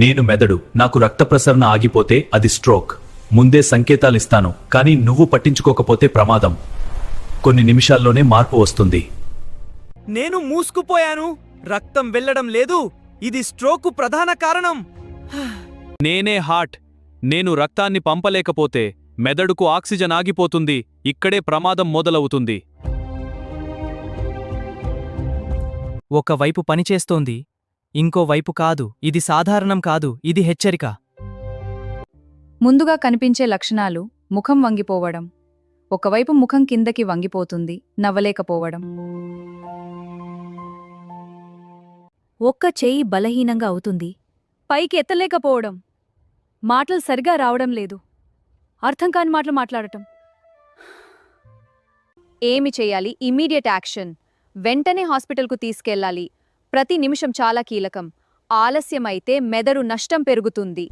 నేను మెదడు. నాకు రక్త ప్రసరణ ఆగిపోతే అది స్ట్రోక్. ముందే సంకేతాలిస్తాను, కానీ నువ్వు పట్టించుకోకపోతే ప్రమాదం. కొన్ని నిమిషాల్లోనే మార్పు వస్తుంది. నేను మూసుకుపోయాను. రక్తం వెళ్ళడం లేదు. ఇది స్ట్రోకు ప్రధాన కారణం. నేనే హార్ట్. నేను రక్తాన్ని పంపలేకపోతే మెదడుకు ఆక్సిజన్ ఆగిపోతుంది. ఇక్కడే ప్రమాదం మొదలవుతుంది. ఒకవైపు పనిచేస్తోంది, ఇంకోవైపు కాదు. ఇది సాధారణం కాదు, ఇది హెచ్చరిక. ముందుగా కనిపించే లక్షణాలు: ముఖం వంగిపోవడం, ఒకవైపు ముఖం కిందకి వంగిపోతుంది, నవ్వలేకపోవడం. ఒక్క చెయ్యి బలహీనంగా అవుతుంది. పైకి ఎత్తలేకపోవడం, మాటలు సరిగా రావడం లేదు, అర్థం కాని మాటలు మాట్లాడటం. ఏమి చేయాలి? Immediate action. వెంటనే హాస్పిటల్కు తీసుకెళ్లాలి. ప్రతి నిమిషం చాలా కీలకం. ఆలస్యమైతే మెదడు నష్టం పెరుగుతుంది.